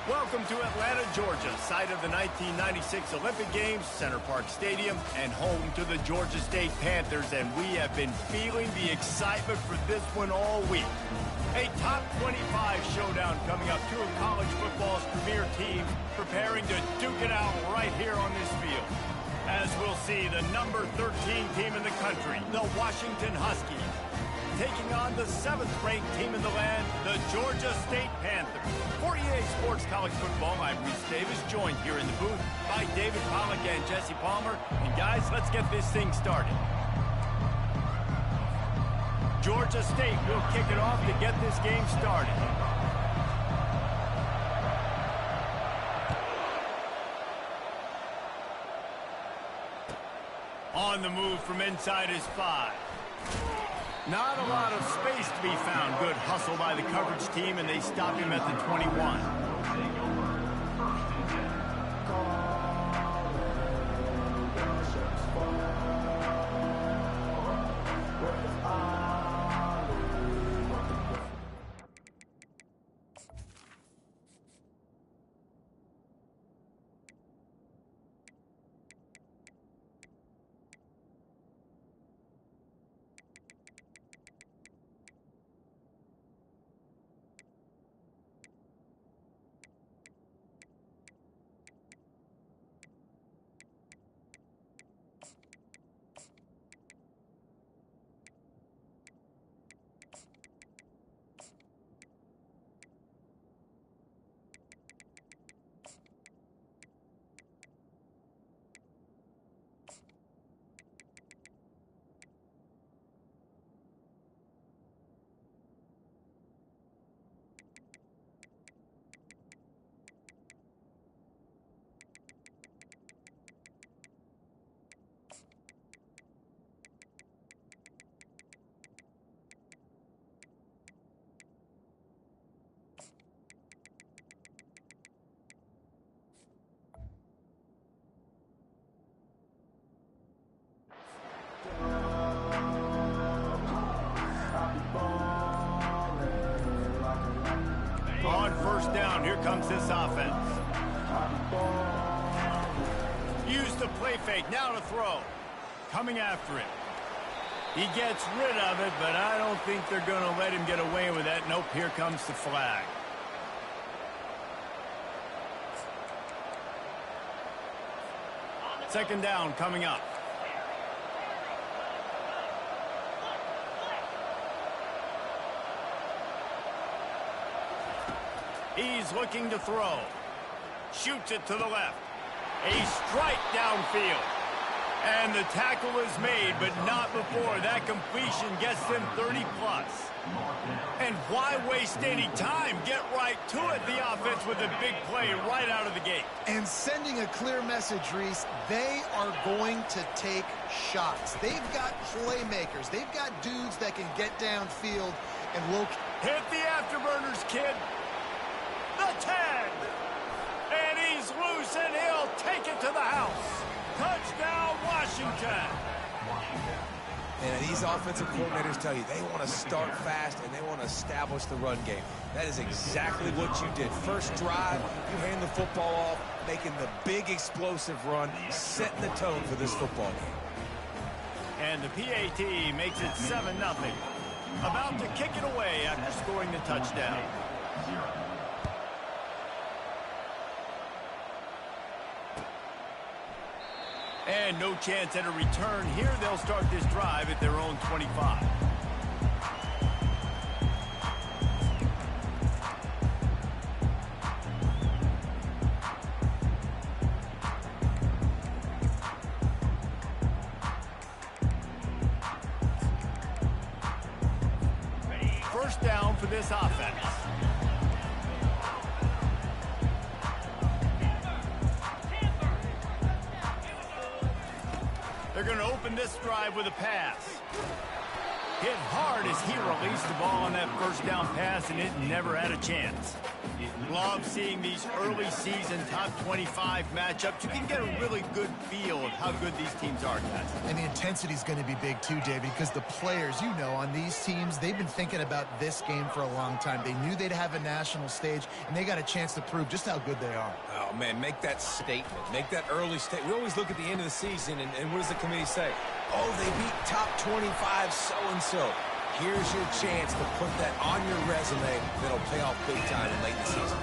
Welcome to Atlanta, Georgia, site of the 1996 Olympic Games, Center Parc Stadium, and home to the Georgia State Panthers, and we have been feeling the excitement for this one all week. A top 25 showdown coming up, two of college football's premier teams preparing to duke it out right here on this field. As we'll see, the number 13 team in the country, the Washington Huskies, taking on the 7th-ranked team in the land, the Georgia State Panthers. For EA Sports College Football, I'm Reese Davis, joined here in the booth by David Pollack and Jesse Palmer. And guys, let's get this thing started. Georgia State will kick it off to get this game started. On the move from inside is 5. Not a lot of space to be found. Good hustle by the coverage team, and they stop him at the 21. On first down, here comes this offense. Use the play fake, now to throw. Coming after it. He gets rid of it, but I don't think they're going to let him get away with that. Nope, here comes the flag. Second down coming up. He's looking to throw. Shoots it to the left. A strike downfield. And the tackle is made, but not before that completion gets them 30-plus. And why waste any time? Get right to it, the offense, with a big play right out of the gate. And sending a clear message, Reese, they are going to take shots. They've got playmakers. They've got dudes that can get downfield and locate. Hit the afterburners, kid. The 10. And he's loose, and he'll take it to the house. Touchdown, Washington. And these offensive coordinators tell you they want to start fast and they want to establish the run game. That is exactly what you did. First drive, you hand the football off, making the big explosive run, setting the tone for this football game. And the PAT makes it 7-0. About to kick it away after scoring the touchdown. And no chance at a return here. They'll start this drive at their own 25. First down for this offense. They're going to open this drive with a pass. Hit hard as he released the ball on that first down pass, and it never had a chance. Love seeing these early season top 25 matchups. You can get a really good feel of how good these teams are, guys. And the intensity is going to be big too, David, because the players, you know, on these teams, they've been thinking about this game for a long time. They knew they'd have a national stage, and they got a chance to prove just how good they are. Oh, man, make that statement. Make that early statement. We always look at the end of the season, and what does the committee say? Oh, they beat top 25 so-and-so. Here's your chance to put that on your resume that'll pay off big time in late in the season.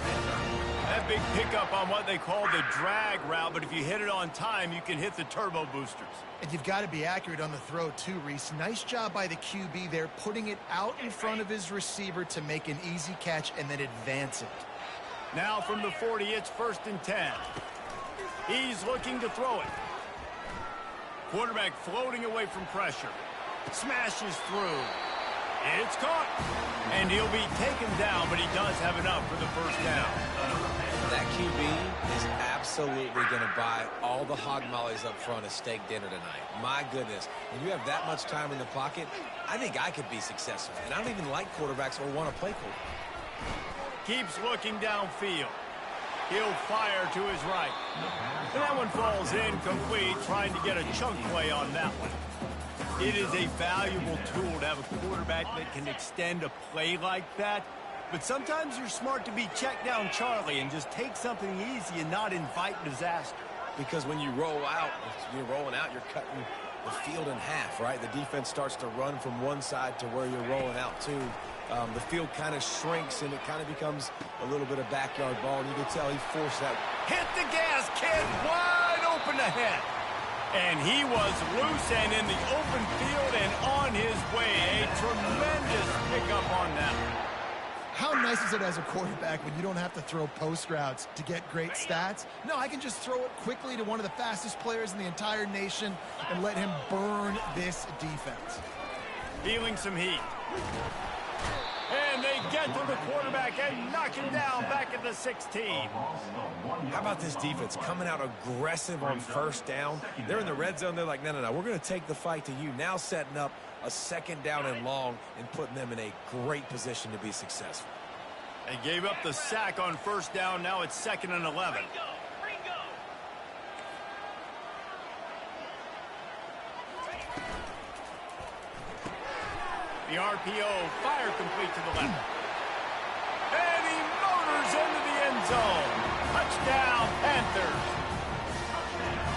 That big pickup on what they call the drag route, but if you hit it on time, you can hit the turbo boosters. And you've got to be accurate on the throw too, Reese. Nice job by the QB there, putting it out in front of his receiver to make an easy catch and then advance it. Now from the 40, it's 1st and 10. He's looking to throw it. Quarterback floating away from pressure. Smashes through. It's caught. And he'll be taken down, but he does have enough for the first down. That QB is absolutely going to buy all the hog mollies up front of steak dinner tonight. My goodness. When you have that much time in the pocket, I think I could be successful. And I don't even like quarterbacks or want to play quarterback. Keeps looking downfield. He'll fire to his right. And that one falls incomplete, trying to get a chunk play on that one. It is a valuable tool to have a quarterback that can extend a play like that. But sometimes you're smart to be check down Charlie and just take something easy and not invite disaster. Because when you roll out, you're rolling out, you're cutting the field in half, right? The defense starts to run from one side to where you're rolling out to. The field kind of shrinks, and it kind of becomes a little bit of backyard ball. And you can tell he forced that. Hit the gas, kid. Wide open ahead. And he was loose and in the open field and on his way. A tremendous pickup on that. How nice is it as a quarterback when you don't have to throw post routes to get great stats? No, I can just throw it quickly to one of the fastest players in the entire nation and let him burn this defense. Feeling some heat. And they get to the quarterback and knock him down back at the 16. How about this defense coming out aggressive on first down? They're in the red zone. They're like, no, we're going to take the fight to you. Now setting up a 2nd down and long and putting them in a great position to be successful. They gave up the sack on first down. Now it's 2nd and 11. The RPO, fire complete to the left. And he motors into the end zone. Touchdown, Panthers.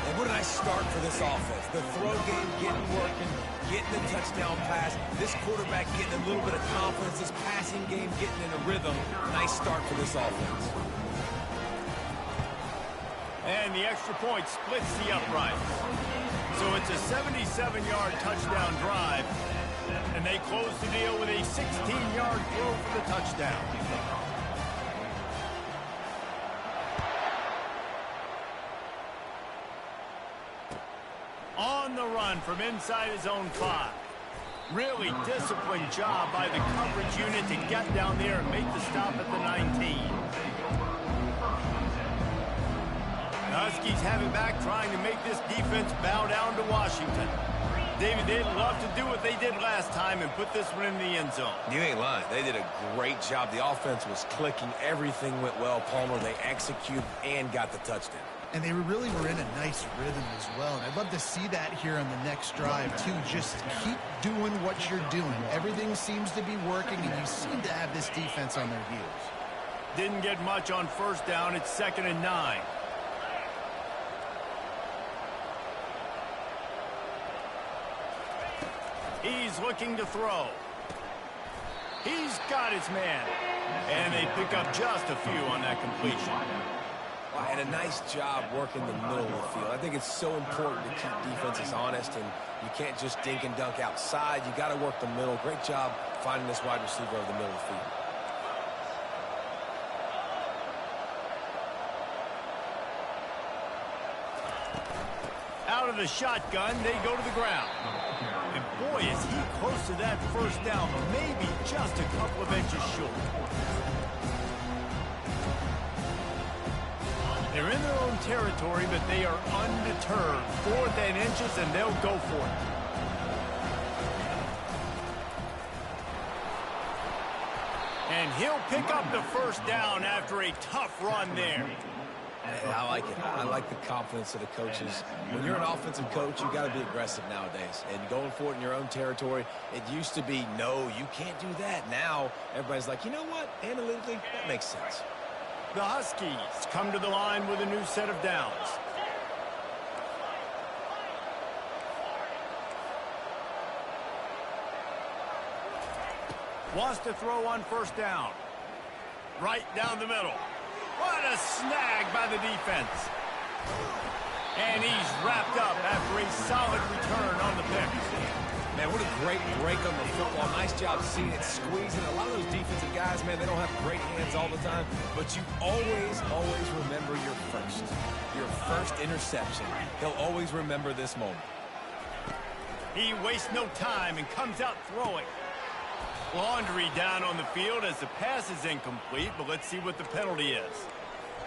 And what a nice start for this offense. The throw game getting working, getting the touchdown pass. This quarterback getting a little bit of confidence. This passing game getting in a rhythm. Nice start for this offense. And the extra point splits the uprights. So it's a 77-yard touchdown drive. And they close the deal with a 16-yard throw for the touchdown. On the run from inside his own 5. Really disciplined job by the coverage unit to get down there and make the stop at the 19. The Huskies have it back, trying to make this defense bow down to Washington. David, they'd love to do what they did last time and put this one in the end zone. You ain't lying. They did a great job. The offense was clicking. Everything went well. Palmer, they executed and got the touchdown. And they really were in a nice rhythm as well. And I'd love to see that here on the next drive, too. Just keep doing what you're doing. Everything seems to be working, and you seem to have this defense on their heels. Didn't get much on first down. It's 2nd and 9. He's looking to throw. He's got his man. And they pick up just a few on that completion. And a nice job working the middle of the field. I think it's so important to keep defenses honest, and you can't just dink and dunk outside. You got to work the middle. Great job finding this wide receiver over the middle of the field. Out of the shotgun, they go to the ground. And boy, is he close to that first down, maybe just a couple of inches short. They're in their own territory, but they are undeterred. 4th and inches, and they'll go for it. And And he'll pick up the first down after a tough run there. I like it. I like the confidence of the coaches. When you're an offensive coach, you got to be aggressive nowadays. And going for it in your own territory, it used to be, no, you can't do that. Now, everybody's like, you know what? Analytically, that makes sense. The Huskies come to the line with a new set of downs. Wants to throw on first down. Right down the middle. What a snag by the defense. And he's wrapped up after a solid return on the pick. Man, what a great break on the football. Nice job seeing it squeezing. A lot of those defensive guys, man, they don't have great hands all the time, but you always remember your first interception. He'll always remember this moment. He wastes no time and comes out throwing. Laundry down on the field as the pass is incomplete, but let's see what the penalty is.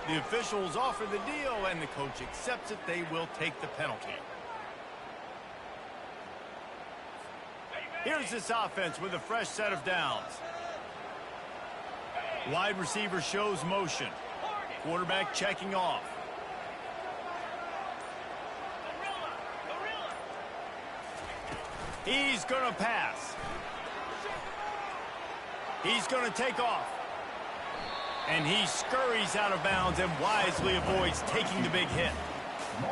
The officials offer the deal, and the coach accepts it. They will take the penalty. Here's this offense with a fresh set of downs. Wide receiver shows motion. Quarterback checking off. He's going to pass. He's going to take off. And he scurries out of bounds and wisely avoids taking the big hit.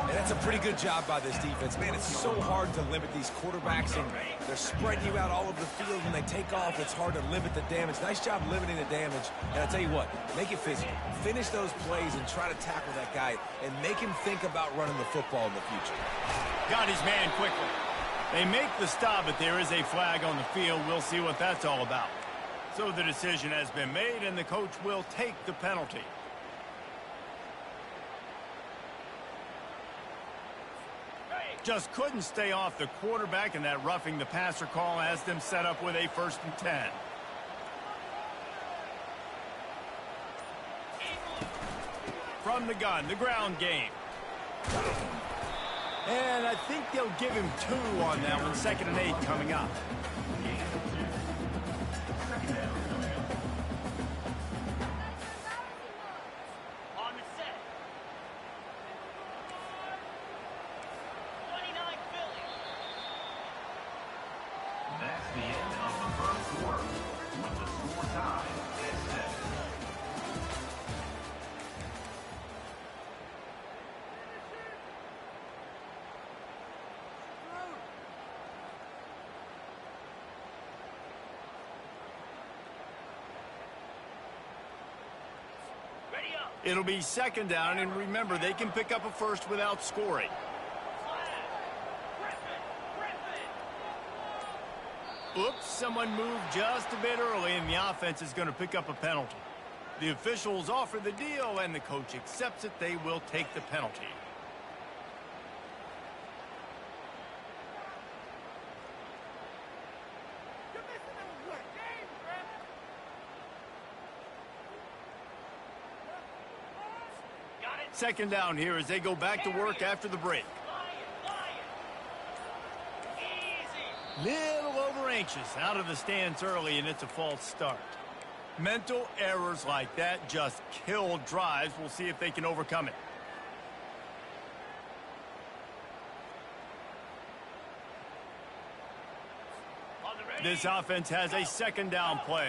And that's a pretty good job by this defense. Man, it's so hard to limit these quarterbacks, and they're spreading you out all over the field. When they take off, it's hard to limit the damage. Nice job limiting the damage. And I'll tell you what, make it physical. Finish those plays and try to tackle that guy and make him think about running the football in the future. Got his man quickly. They make the stop, but there is a flag on the field. We'll see what that's all about. So the decision has been made, and the coach will take the penalty. Just couldn't stay off the quarterback, and that roughing the passer call has them set up with a 1st and 10. From the gun, the ground game. And I think they'll give him 2 on that one. 2nd and 8 coming up. It'll be 2nd down, and remember, they can pick up a first without scoring. Oops, someone moved just a bit early, and the offense is going to pick up a penalty. The officials offer the deal, and the coach accepts it. They will take the penalty. Second down here as they go back to work after the break. Little over anxious out of the stance early, and it's a false start. Mental errors like that just kill drives. We'll see if they can overcome it. This offense has a 2nd down play.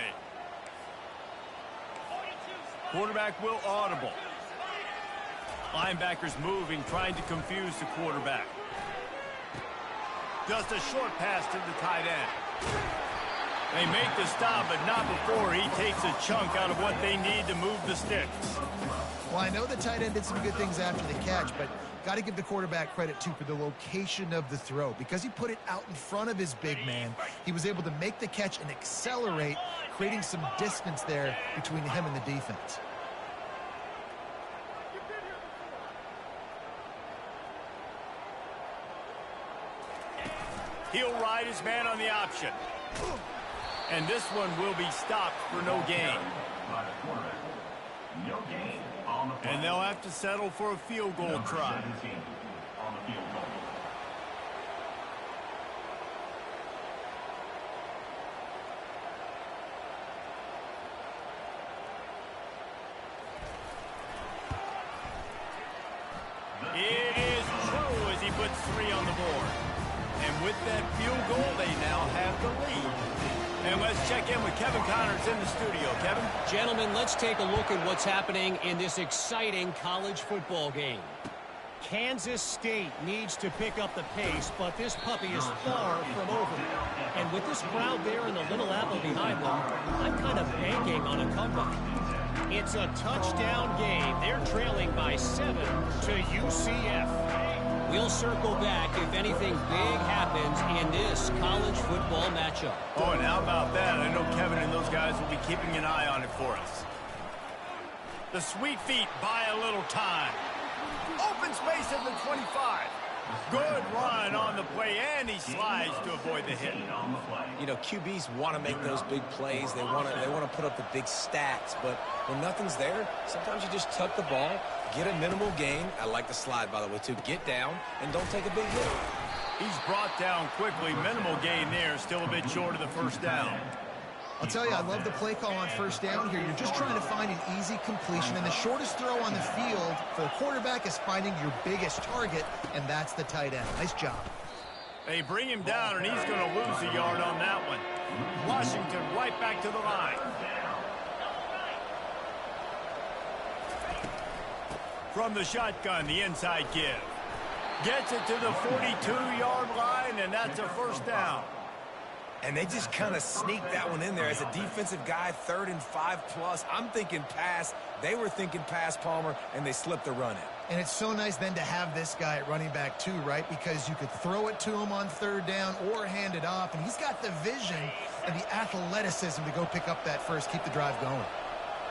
Quarterback will audible. Linebackers moving, trying to confuse the quarterback. Just a short pass to the tight end. They make the stop, but not before he takes a chunk out of what they need to move the sticks. Well, I know the tight end did some good things after the catch, but got to give the quarterback credit, too, for the location of the throw. Because he put it out in front of his big man, he was able to make the catch and accelerate, creating some distance there between him and the defense. He'll ride his man on the option. And this one will be stopped for no gain. And they'll have to settle for a field goal try. puts 3 on the board. And with that field goal, they now have the lead. And let's check in with Kevin Connors in the studio. Kevin? Gentlemen, let's take a look at what's happening in this exciting college football game. Kansas State needs to pick up the pace, but this puppy is far from over. And with this crowd there and the Little Apple behind them, I'm kind of banking on a comeback. It's a touchdown game. They're trailing by 7 to UCF. We'll circle back if anything big happens in this college football matchup. Oh, and how about that? I know Kevin and those guys will be keeping an eye on it for us. The Sweet Feet buy a little time. Open space at the 25. Good run on the play, and he slides to avoid the hit. You know, QBs want to make those big plays. They want to put up the big stats. But when nothing's there, sometimes you just tuck the ball, get a minimal gain. I like the slide, by the way, too. Get down and don't take a big hit. He's brought down quickly. Minimal gain there. Still a bit short of the first down. I'll tell you, I love the play call on first down here. You're just trying to find an easy completion, and the shortest throw on the field for a quarterback is finding your biggest target, and that's the tight end. Nice job. They bring him down, and he's going to lose a yard on that one. Washington right back to the line. From the shotgun, the inside give. Gets it to the 42-yard line, and that's a first down. And they just kind of sneaked that one in there. As a defensive guy, 3rd and 5+. I'm thinking pass. They were thinking pass, Palmer, and they slipped the run in. And it's so nice then to have this guy at running back too, right? Because you could throw it to him on 3rd down or hand it off. And he's got the vision and the athleticism to go pick up that first, keep the drive going.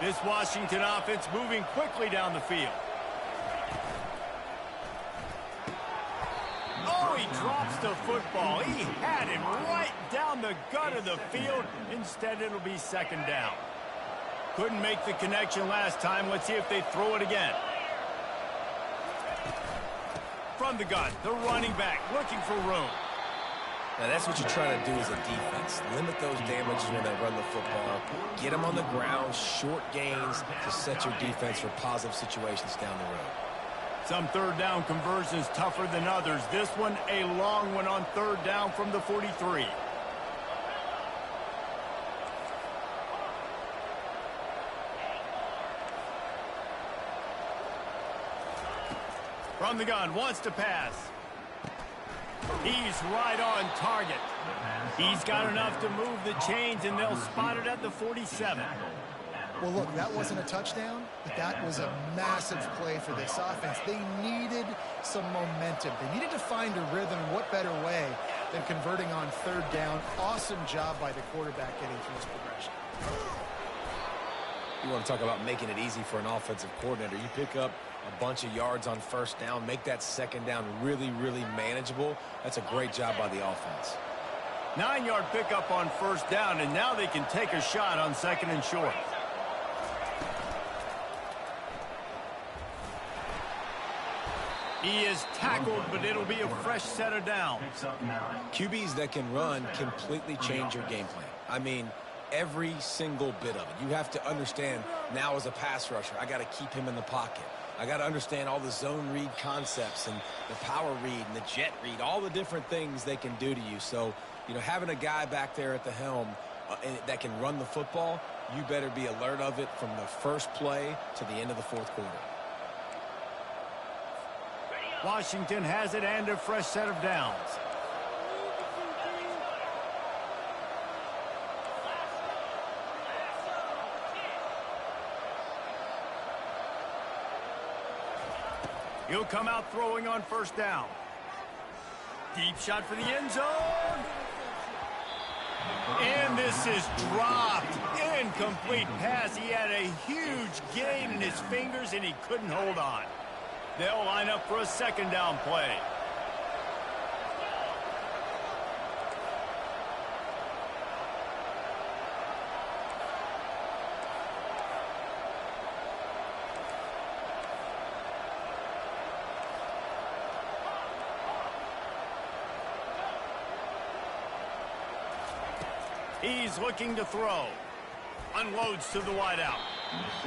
This Washington offense moving quickly down the field. Oh, he drops the football. He had him right down the gut of the field. Instead, it'll be 2nd down. Couldn't make the connection last time. Let's see if they throw it again. From the gun, the running back looking for room. Now, that's what you're trying to do as a defense. Limit those damages when they run the football. Get them on the ground, short gains to set your defense for positive situations down the road. Some 3rd down conversions tougher than others. This one, a long one on 3rd down from the 43. From the gun, wants to pass. He's right on target. He's got enough to move the chains, and they'll spot it at the 47. Well, look, that wasn't a touchdown, but that was a massive play for this offense. They needed some momentum. They needed to find a rhythm, and what better way than converting on 3rd down. Awesome job by the quarterback getting through his progression. You want to talk about making it easy for an offensive coordinator. You pick up a bunch of yards on 1st down, make that 2nd down really, really manageable. That's a great job by the offense. 9-yard pickup on 1st down, and now they can take a shot on 2nd and short. He is tackled, but it'll be a fresh set of downs. QBs that can run completely change your game plan. I mean, every single bit of it. You have to understand now as a pass rusher, I got to keep him in the pocket. I got to understand all the zone read concepts and the power read and the jet read, all the different things they can do to you. So, you know, having a guy back there at the helm that can run the football, you better be alert of it from the first play to the end of the 4th quarter. Washington has it and a fresh set of downs. He'll come out throwing on 1st down. Deep shot for the end zone. And this is dropped. Incomplete pass. He had a huge gain in his fingers, and he couldn't hold on. They'll line up for a 2nd down play. He's looking to throw. Unloads to the wideout.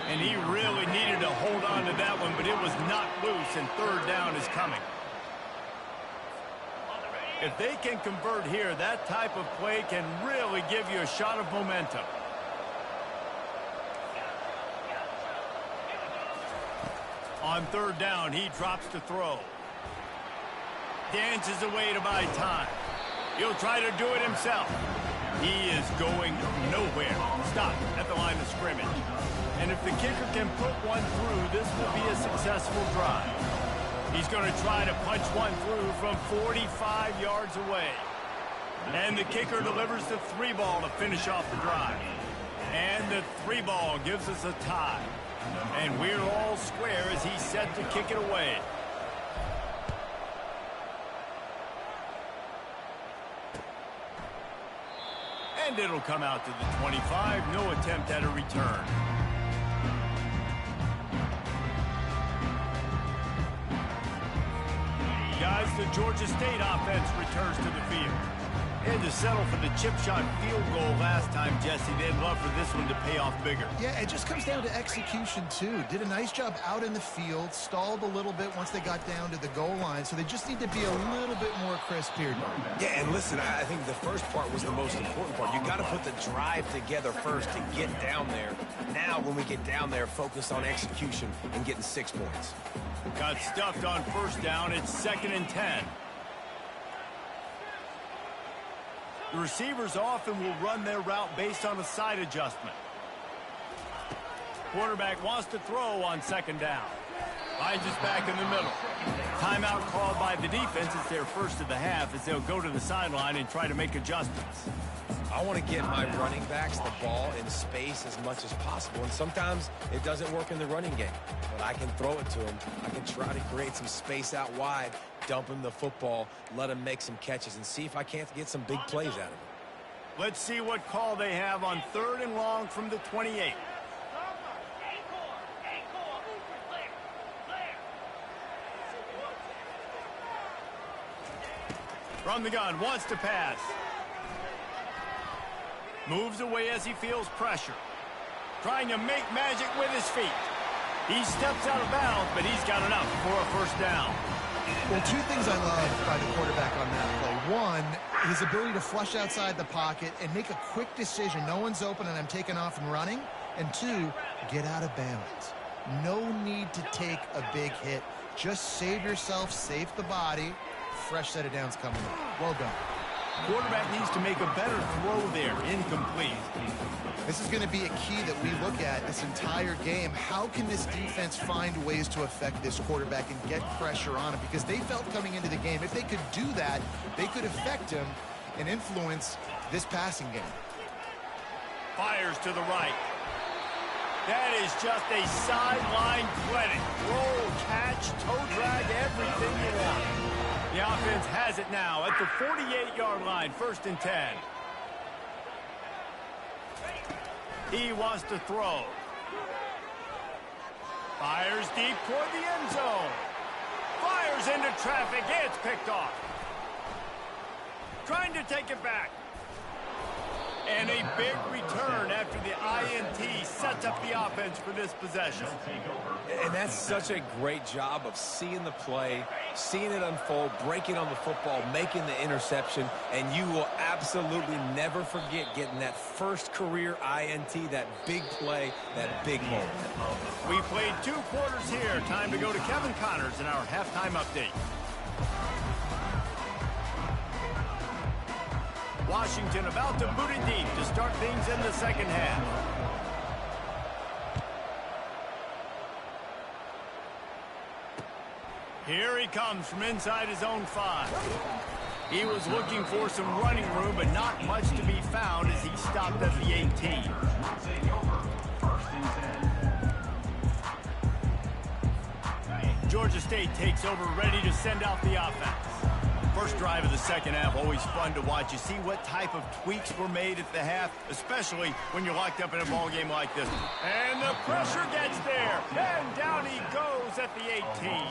And he really needed to hold on to that one, but it was not loose, and 3rd down is coming. If they can convert here, that type of play can really give you a shot of momentum. On third down, he drops to throw. Dances away to buy time. He'll try to do it himself. He is going nowhere. Stop at the line of scrimmage. And if the kicker can put one through, this will be a successful drive. He's going to try to punch one through from 45 yards away. And the kicker delivers the 3-ball to finish off the drive. And the 3-ball gives us a tie. And we're all square as he's set to kick it away. And it'll come out to the 25. No attempt at a return. Guys, the Georgia State offense returns to the field. And to settle for the chip shot field goal last time, Jesse, they'd love for this one to pay off bigger. Yeah, it just comes down to execution, too. Did a nice job out in the field, stalled a little bit once they got down to the goal line, so they just need to be a little bit more crisp here. Yeah, and listen, I think the first part was the most important part. You got to put the drive together first to get down there. Now, when we get down there, focus on execution and getting 6 points. Got stuffed on first down. It's 2nd and 10. The receivers often will run their route based on a side adjustment. Quarterback wants to throw on 2nd down. Finds us back in the middle. Timeout called by the defense. It's their first of the half as they'll go to the sideline and try to make adjustments. I want to get my running backs the ball in space as much as possible. And sometimes it doesn't work in the running game. But I can throw it to them. I can try to create some space out wide, dump him the football, let him make some catches, and see if I can't get some big plays out of him. Let's see what call they have on 3rd and long from the 28. From the gun, wants to pass. Moves away as he feels pressure. Trying to make magic with his feet. He steps out of bounds, but he's got enough for a first down. Well, 2 things I love by the quarterback on that play. One, his ability to flush outside the pocket and make a quick decision. No one's open and I'm taking off and running. And 2, get out of bounds. No need to take a big hit. Just save yourself, save the body. Fresh set of downs coming up. Well done. Quarterback needs to make a better throw there. Incomplete. This is going to be a key that we look at this entire game. How can this defense find ways to affect this quarterback and get pressure on him? Because they felt coming into the game, if they could do that, they could affect him and influence this passing game. Fires to the right. That is just a sideline credit. Roll, catch, toe drag, everything you want. The offense has it now at the 48-yard line, 1st and 10. He wants to throw. Fires deep toward the end zone. Fires into traffic. It's picked off. Trying to take it back. And a big return after the INT sets up the offense for this possession. And that's such a great job of seeing the play, seeing it unfold, breaking on the football, making the interception, and you will absolutely never forget getting that first career INT, that big play, that big moment. We played 2 quarters here. Time to go to Kevin Connors in our halftime update. Washington about to boot it deep to start things in the 2nd half. Here he comes from inside his own 5. He was looking for some running room, but not much to be found as he stopped at the 18. Georgia State takes over, ready to send out the offense. First drive of the 2nd half, always fun to watch. You see what type of tweaks were made at the half, especially when you're locked up in a ball game like this. And the pressure gets there, and down he goes at the 18.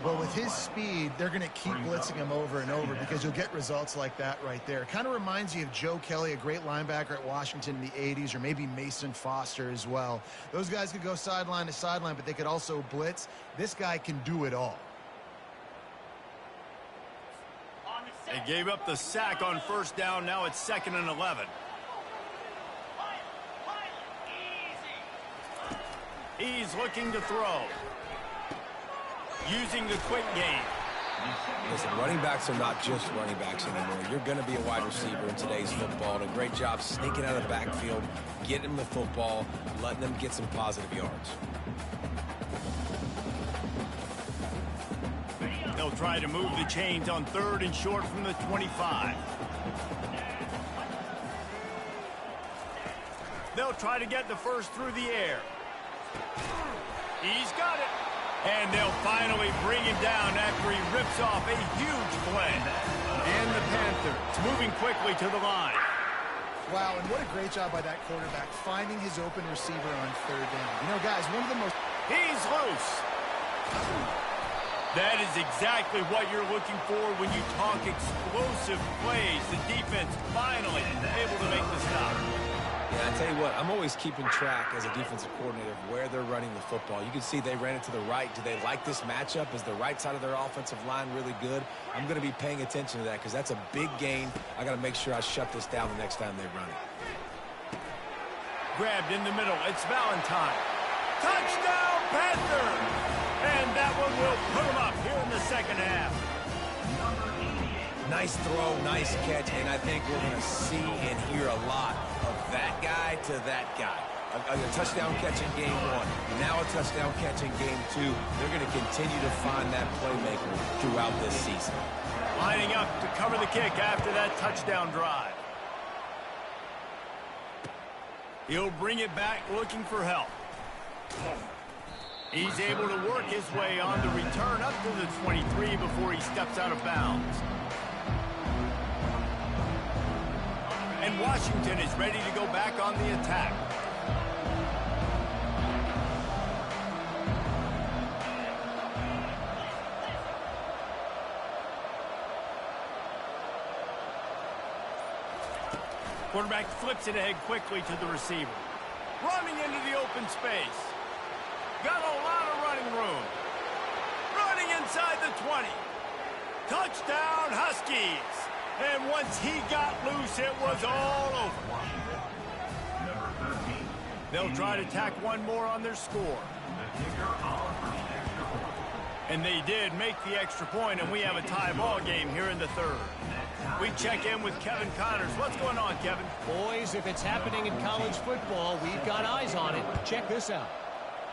Well, with his speed, they're going to keep blitzing him over and over because you'll get results like that right there. Kind of reminds you of Joe Kelly, a great linebacker at Washington in the 80s, or maybe Mason Foster as well. Those guys could go sideline to sideline, but they could also blitz. This guy can do it all. They gave up the sack on first down. Now it's 2nd and 11. He's looking to throw. Using the quick game. Listen, running backs are not just running backs anymore. You're going to be a wide receiver in today's football. And a great job sneaking out of the backfield, getting them the football, letting them get some positive yards. They'll try to move the chains on 3rd and short from the 25. They'll try to get the first through the air. He's got it. And they'll finally bring him down after he rips off a huge play. And the Panthers moving quickly to the line. Wow, and what a great job by that quarterback finding his open receiver on 3rd down. You know, guys, one of the most... He's loose. That is exactly what you're looking for when you talk explosive plays. The defense finally able to make the stop. Yeah, I tell you what, I'm always keeping track as a defensive coordinator of where they're running the football. You can see they ran it to the right. Do they like this matchup? Is the right side of their offensive line really good? I'm going to be paying attention to that because that's a big gain. I got to make sure I shut this down the next time they run it. Grabbed in the middle. It's Valentine. Touchdown, Panthers! And that one will put them up here in the 2nd half. Nice throw, nice catch, and I think we're going to see and hear a lot of that guy to that guy. A touchdown catch in game 1, now a touchdown catch in game 2. They're going to continue to find that playmaker throughout this season. Lining up to cover the kick after that touchdown drive. He'll bring it back looking for help. He's able to work his way on the return up to the 23 before he steps out of bounds. And Washington is ready to go back on the attack. Quarterback flips it ahead quickly to the receiver. Running into the open space. Got a lot of running room. Running inside the 20. Touchdown, Huskies. And once he got loose, it was all over. They'll try to tack one more on their score. And they did make the extra point, and we have a tie ball game here in the 3rd. We check in with Kevin Connors. What's going on, Kevin? Boys, if it's happening in college football, we've got eyes on it. Check this out.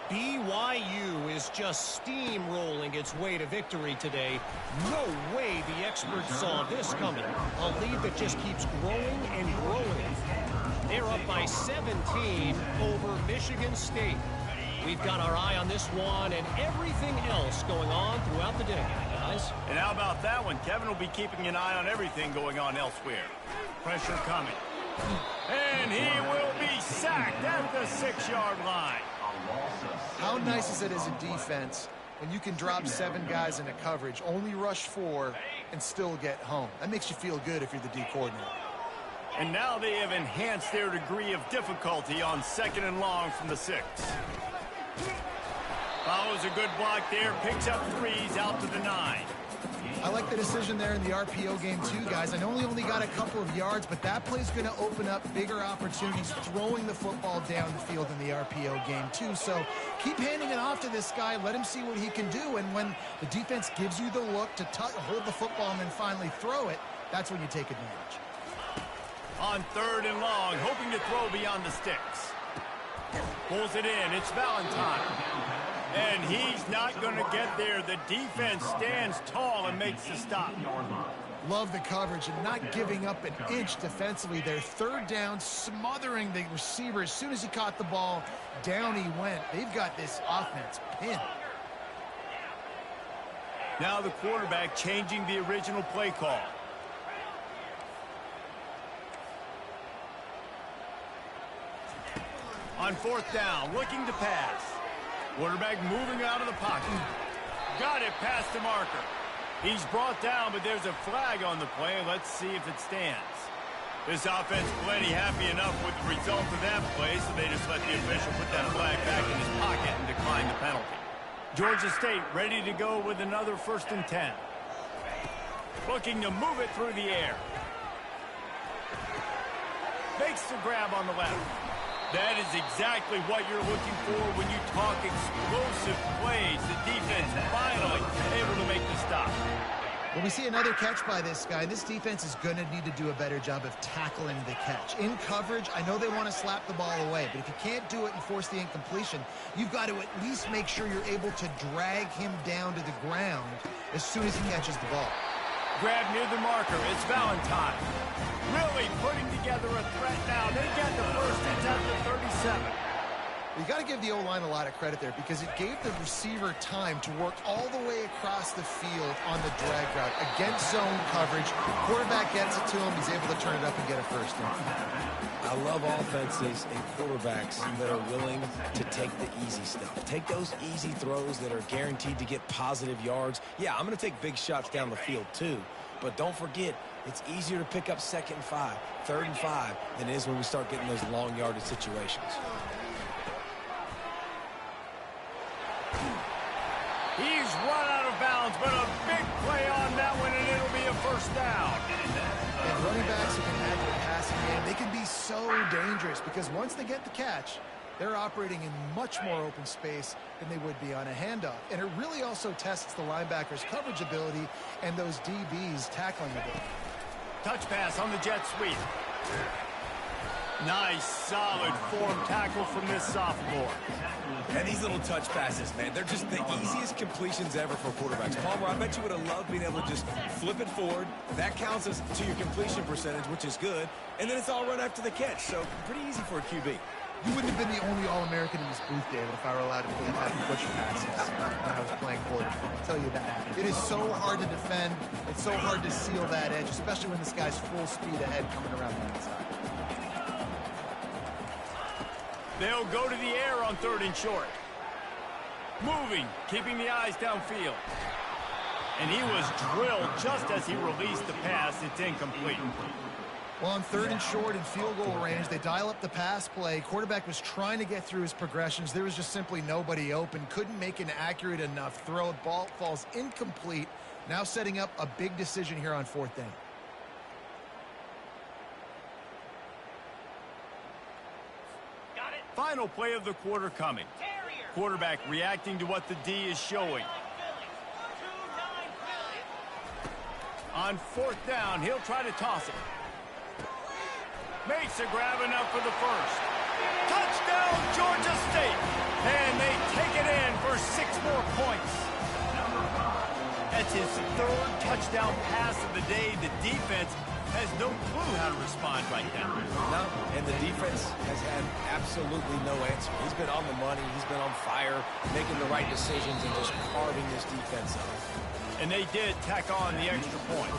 BYU is just steamrolling its way to victory today. No way the experts saw this coming. A lead that just keeps growing and growing. They're up by 17 over Michigan State. We've got our eye on this one and everything else going on throughout the day, guys. And how about that one? Kevin will be keeping an eye on everything going on elsewhere. Pressure coming. And he will be sacked at the 6-yard line. How nice is it as a defense when you can drop 7 guys into coverage, only rush 4, and still get home? That makes you feel good if you're the D coordinator. And now they have enhanced their degree of difficulty on 2nd and long from the 6. Follows a good block there, picks up 3s out to the 9. I like the decision there in the RPO game too, guys. I know he only got a couple of yards, but that play's going to open up bigger opportunities throwing the football down the field in the RPO game too. So keep handing it off to this guy. Let him see what he can do. And when the defense gives you the look to hold the football and then finally throw it, that's when you take advantage. On 3rd and long, hoping to throw beyond the sticks. Pulls it in. It's Valentine. And he's not going to get there. The defense stands tall and makes the stop. Love the coverage and not giving up an inch defensively. Their 3rd down, smothering the receiver. As soon as he caught the ball, down he went. They've got this offense pinned. Now the quarterback changing the original play call. On 4th down, looking to pass. Quarterback moving out of the pocket. Got it past the marker. He's brought down, but there's a flag on the play. Let's see if it stands. This offense plenty happy enough with the result of that play, so they just let the official put that flag back in his pocket and decline the penalty. Georgia State ready to go with another 1st and 10. Looking to move it through the air. Makes the grab on the left. That is exactly what you're looking for when you talk explosive plays. The defense finally able to make the stop. Well, we see another catch by this guy. This defense is going to need to do a better job of tackling the catch. In coverage, I know they want to slap the ball away, but if you can't do it and force the incompletion, you've got to at least make sure you're able to drag him down to the ground as soon as he catches the ball. Grab near the marker. It's Valentine. Really putting together a threat now. They get the first attempt at 37. You got to give the O-line a lot of credit there because it gave the receiver time to work all the way across the field on the drag route against zone coverage. Quarterback gets it to him. He's able to turn it up and get a first down. I love offenses and quarterbacks that are willing to take the easy stuff. Take those easy throws that are guaranteed to get positive yards. Yeah, I'm going to take big shots down the field too. But don't forget, it's easier to pick up 2nd and 5, 3rd and 5 than it is when we start getting those long yardage situations. He's run out of bounds, but a big play on that one, and it'll be a first down. And running backs who can have the passing game, they can be so dangerous because once they get the catch, they're operating in much more open space than they would be on a handoff. And it really also tests the linebackers' coverage ability and those DBs' tackling ability. Touch pass on the jet sweep. Nice, solid form tackle from this sophomore. And these little touch passes, man, they're just the easiest completions ever for quarterbacks. Palmer, I bet you would have loved being able to just flip it forward. That counts as to your completion percentage, which is good. And then it's all run after the catch, so pretty easy for a QB. You wouldn't have been the only All-American in this booth, David, if I were allowed to play that push passes when I was playing quarterback. I'll tell you that. It is so hard to defend. It's so hard to seal that edge, especially when this guy's full speed ahead coming around the inside. They'll go to the air on 3rd and short. Moving, keeping the eyes downfield. And he was drilled just as he released the pass. It's incomplete. Well, on 3rd and short and field goal range, they dial up the pass play. Quarterback was trying to get through his progressions. There was just simply nobody open. Couldn't make an accurate enough throw. Ball falls incomplete. Now setting up a big decision here on 4th down. Final play of the quarter coming. Quarterback reacting to what the D is showing. On 4th down, he'll try to toss it. Makes a grab enough for the first. Touchdown, Georgia State. And they take it in for 6 more points. That's his 3rd touchdown pass of the day. The defense has no clue how to respond right now. No, and the defense has had absolutely no answer. He's been on the money. He's been on fire, making the right decisions and just carving this defense up. And they did tack on the extra point.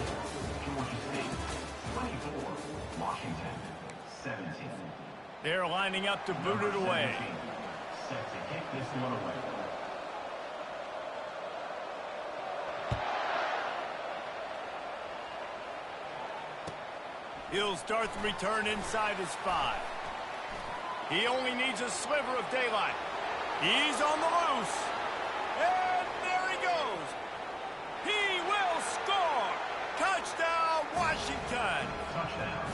Washington, 17. They're lining up to boot it away. Set to kick this one away. He'll start the return inside his 5. He only needs a sliver of daylight. He's on the loose. And there he goes. He will score. Touchdown, Washington. Touchdown.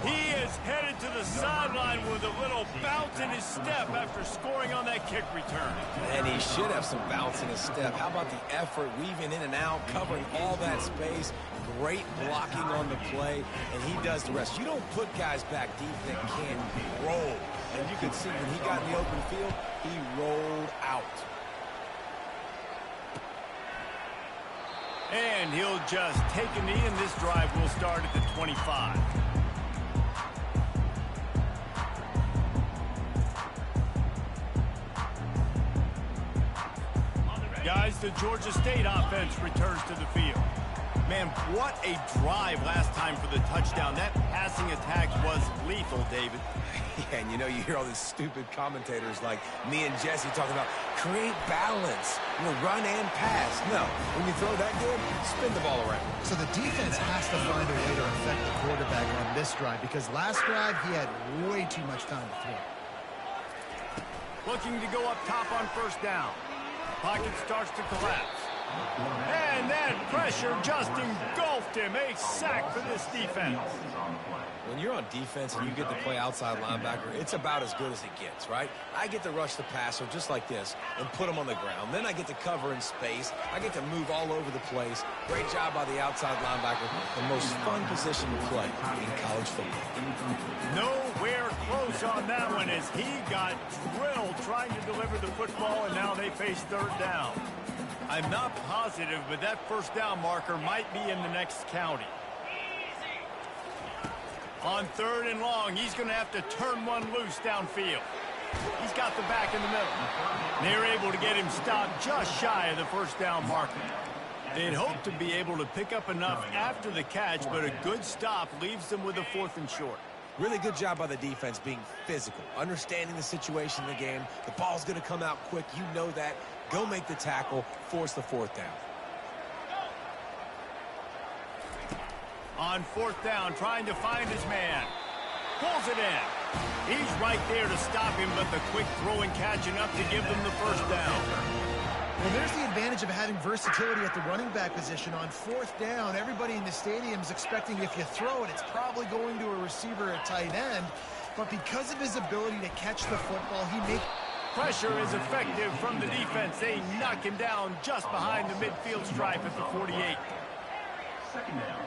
He is headed to the sideline with a little bounce in his step after scoring on that kick return. And he should have some bounce in his step. How about the effort, weaving in and out, covering all that space. Great blocking on the play, and he does the rest. You don't put guys back deep that can roll. And you can see when he got in the open field, he rolled out. And he'll just take a knee, and this drive will start at the 25. Guys, the Georgia State offense returns to the field. Man, what a drive last time for the touchdown. That passing attack was lethal, David. Yeah, and you know, you hear all these stupid commentators like me and Jesse talking about create balance, run and pass. No, when you throw that good, spin the ball around. So the defense has to find a way to affect the quarterback on this drive because last drive he had way too much time to throw. Looking to go up top on 1st down. Pocket starts to collapse. And that And pressure just engulfed him. A sack for this defense. When you're on defense and you get to play outside linebacker, it's about as good as it gets, right? I get to rush the passer just like this and put him on the ground. Then I get to cover in space. I get to move all over the place. Great job by the outside linebacker. The most fun position to play in college football. Nowhere close on that one as he got drilled trying to deliver the football, and now they face third down. I'm not positive, but that first down marker might be in the next county. On third and long, he's going to have to turn one loose downfield. He's got the back in the middle. They're able to get him stopped just shy of the first down marker. They'd hope to be able to pick up enough after the catch, but a good stop leaves them with a 4th and short. Really good job by the defense being physical, understanding the situation in the game. The ball's going to come out quick. You know that. Go make the tackle, force the 4th down. On 4th down, trying to find his man. Pulls it in. He's right there to stop him, but the quick throw and catch enough to give them the first down. Well, there's the advantage of having versatility at the running back position. On 4th down, everybody in the stadium is expecting if you throw it, it's probably going to a receiver at tight end. But because of his ability to catch the football, he makes... Pressure is effective from the defense. They knock him down just behind the midfield stripe at the 48. Second down.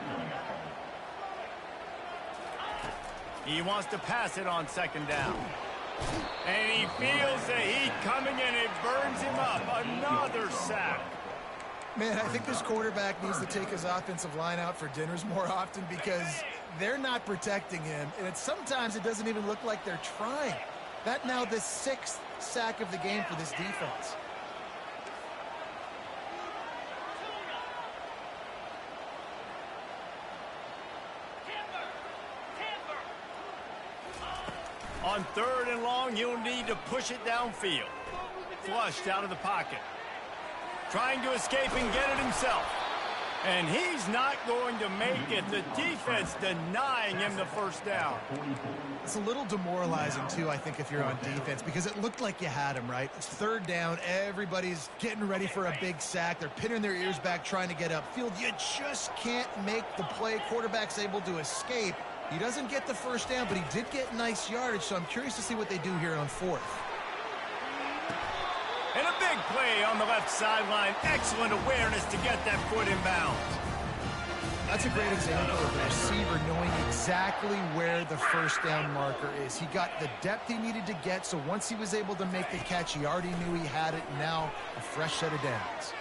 He wants to pass it on 2nd down. And he feels the heat coming, and it burns him up. Another sack. Man, I think this quarterback needs to take his offensive line out for dinners more often because they're not protecting him. And sometimes it doesn't even look like they're trying. That now the 6th sack of the game for this defense. On 3rd and long, he'll need to push it downfield. Flushed out of the pocket. Trying to escape and get it himself. And he's not going to make it. The defense denying him the first down. It's a little demoralizing, too, I think, if you're on defense, because it looked like you had him, right? It's 3rd down. Everybody's getting ready for a big sack. They're pinning their ears back trying to get upfield. You just can't make the play. Quarterback's able to escape. He doesn't get the first down, but he did get nice yardage, so I'm curious to see what they do here on 4th. And a big play on the left sideline. Excellent awareness to get that foot in bounds. That's a great example of the receiver knowing exactly where the first down marker is. He got the depth he needed to get, so once he was able to make the catch, he already knew he had it. Now a fresh set of downs.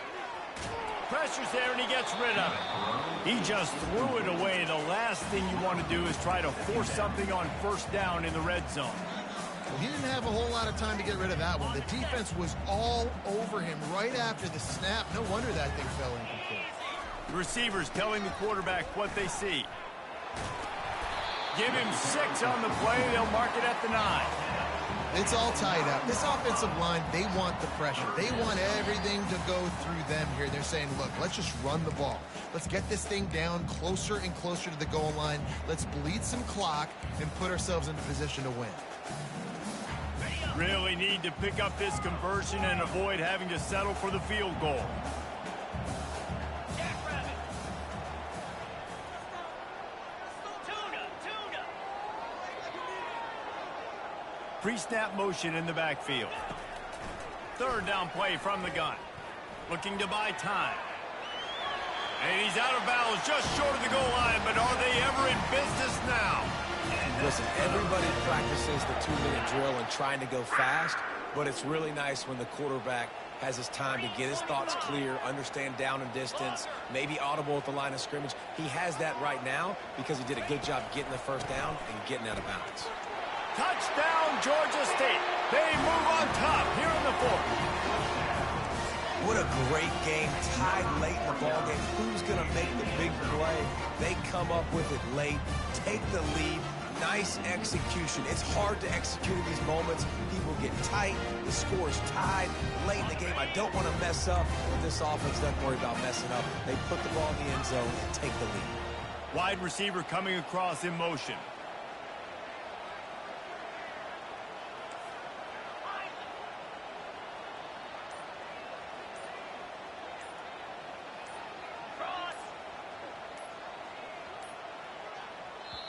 Pressure's there, and he gets rid of it. He just threw it away. The last thing you want to do is try to force something on first down in the red zone. Well, he didn't have a whole lot of time to get rid of that one. The defense was all over him right after the snap. No wonder that thing fell incomplete. The receivers telling the quarterback what they see. Give him 6 on the play. They'll mark it at the 9. It's all tied up. This offensive line, they want the pressure. They want everything to go through them here. They're saying, look, let's just run the ball. Let's get this thing down closer and closer to the goal line. Let's bleed some clock and put ourselves into position to win. Really need to pick up this conversion and avoid having to settle for the field goal. Pre-snap motion in the backfield. 3rd down play from the gun. Looking to buy time. And he's out of bounds just short of the goal line, but are they ever in business now? Listen, everybody practices the 2-minute drill and trying to go fast, but it's really nice when the quarterback has his time to get his thoughts clear, understand down and distance, maybe audible at the line of scrimmage. He has that right now because he did a good job getting the first down and getting out of bounds. Touchdown, Georgia State. They move on top here in the 4th. What a great game, tied late in the ballgame. Who's going to make the big play? They come up with it late, take the lead. Nice execution. It's hard to execute in these moments. People get tight. The score is tied late in the game. I don't want to mess up, but this offense doesn't worry about messing up. They put the ball in the end zone and take the lead. Wide receiver coming across in motion.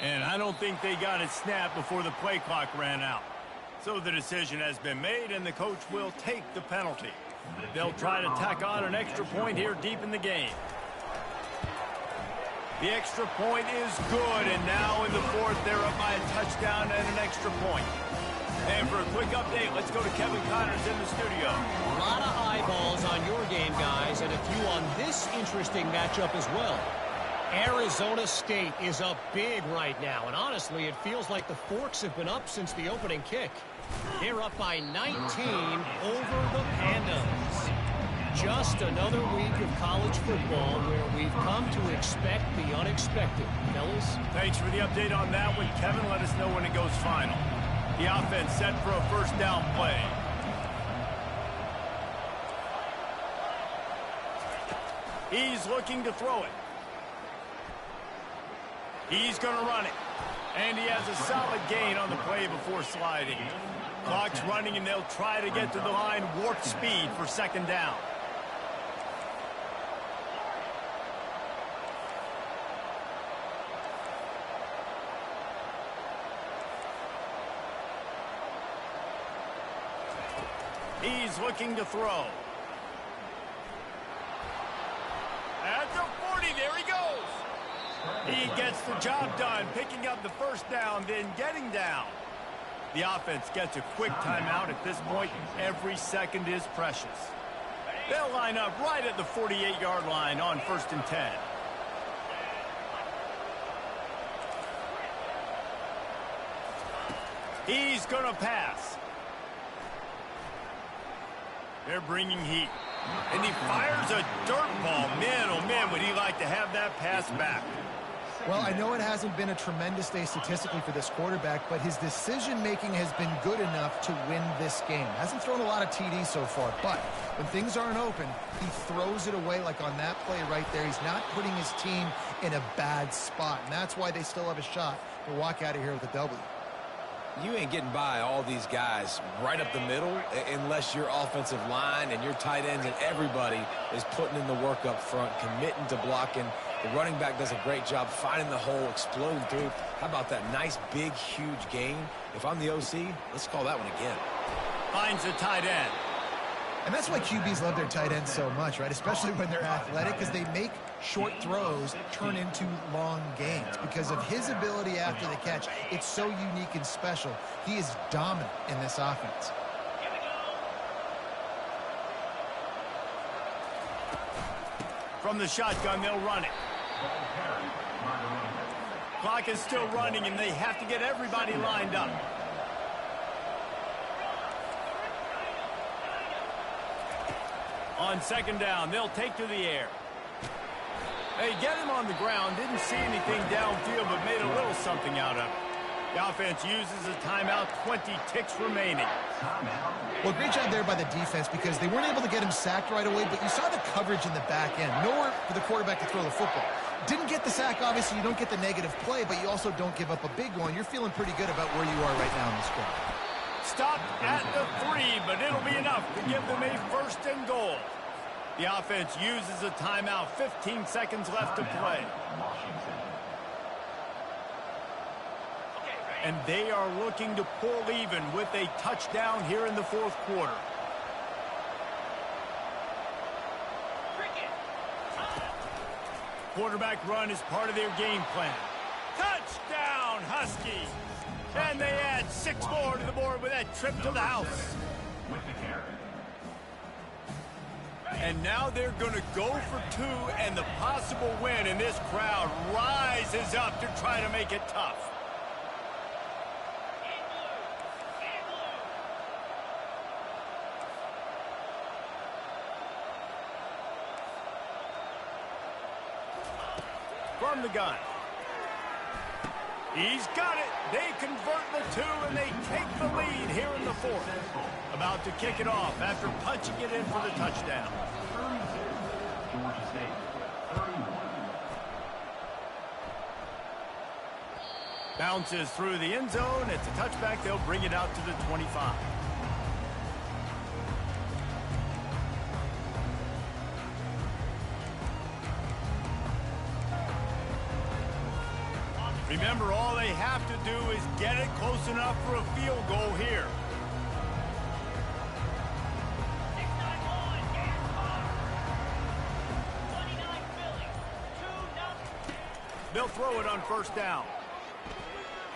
And I don't think they got it snapped before the play clock ran out. So the decision has been made, and the coach will take the penalty. They'll try to tack on an extra point here deep in the game. The extra point is good, and now in the fourth, they're up by a touchdown and an extra point. And for a quick update, let's go to Kevin Connors in the studio. A lot of eyeballs on your game, guys, and a few on this interesting matchup as well. Arizona State is up big right now, and honestly, it feels like the Forks have been up since the opening kick. They're up by 19 over the Pandas. Just another week of college football where we've come to expect the unexpected. Fellas? Thanks for the update on that one, Kevin. Let us know when it goes final. The offense set for a first down play. He's looking to throw it. He's going to run it. And he has a solid gain on the play before sliding. Clock's running, and they'll try to get to the line warp speed for second down. He's looking to throw. At the 40, there he goes. He gets the job done, picking up the first down, then getting down. The offense gets a quick timeout at this point. Every second is precious. They'll line up right at the 48-yard line on 1st and 10. He's going to pass. They're bringing heat. And he fires a dirt ball. Man, oh man, would he like to have that pass back. Well, I know it hasn't been a tremendous day statistically for this quarterback, but his decision-making has been good enough to win this game. Hasn't thrown a lot of TDs so far, but when things aren't open, he throws it away like on that play right there. He's not putting his team in a bad spot, and that's why they still have a shot to walk out of here with a W. You ain't getting by all these guys right up the middle unless your offensive line and your tight ends and everybody is putting in the work up front, committing to blocking. The running back does a great job finding the hole, exploding through. How about that nice, big, huge gain? If I'm the OC, let's call that one again. Finds the tight end. And that's why QBs love their tight ends so much, right? Especially when they're athletic, because they make short throws turn into long gains. Because of his ability after the catch, it's so unique and special. He is dominant in this offense. From the shotgun, they'll run it. Clock is still running, and they have to get everybody lined up. On second down, they'll take to the air. They get him on the ground. Didn't see anything downfield, but made a little something out of it. The offense uses a timeout, 20 ticks remaining. Well, great job there by the defense because they weren't able to get him sacked right away, but you saw the coverage in the back end. Nowhere for the quarterback to throw the football. Didn't get the sack, obviously. You don't get the negative play, but you also don't give up a big one. You're feeling pretty good about where you are right now in the squad. Stopped at the 3, but it'll be enough to give them a first and goal. The offense uses a timeout. 15 seconds left to play. And they are looking to pull even with a touchdown here in the fourth quarter. Quarterback run is part of their game plan. Touchdown, Huskies! And they add 6 more to the board with that trip to the house. And now they're going to go for 2 and the possible win, and this crowd rises up to try to make it tough. From the gun. He's got it. They convert the 2, and they take the lead here in the fourth. About to kick it off after punching it in for the touchdown. Georgia State, 31. Bounces through the end zone. It's a touchback. They'll bring it out to the 25. Remember, all they have to do is get it close enough for a field goal here. They'll throw it on first down.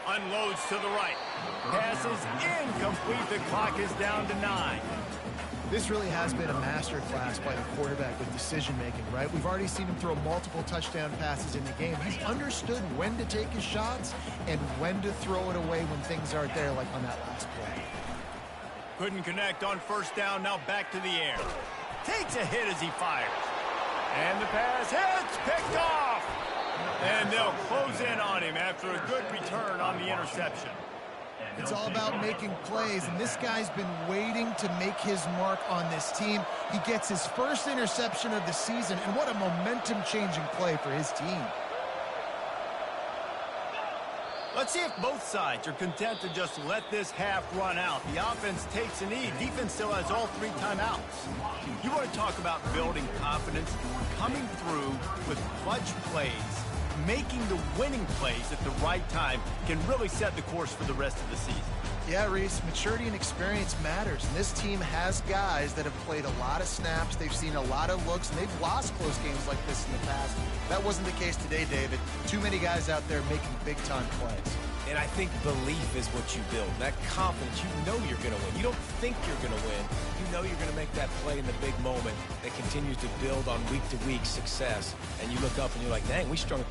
Unloads to the right. Pass is incomplete. The clock is down to 9. This really has been a master class by the quarterback with decision-making, right? We've already seen him throw multiple touchdown passes in the game. He's understood when to take his shots and when to throw it away when things aren't there, like on that last play. Couldn't connect on first down. Now back to the air. Takes a hit as he fires. And the pass hits. Picked off. And they'll close in on him after a good return on the interception. It's all about making plays, and this guy's been waiting to make his mark on this team. He gets his first interception of the season, and what a momentum-changing play for his team. Let's see if both sides are content to just let this half run out. The offense takes a knee. Defense still has all 3 timeouts. You want to talk about building confidence, coming through with clutch plays, making the winning plays at the right time can really set the course for the rest of the season. Yeah, Reese, maturity and experience matters, and this team has guys that have played a lot of snaps. They've seen a lot of looks, and they've lost close games like this in the past. That wasn't the case today, David. Too many guys out there making big-time plays. And I think belief is what you build. That confidence, you know you're going to win. You don't think you're going to win. You know you're going to make that play in the big moment that continues to build on week-to-week success. And you look up and you're like, dang, we strung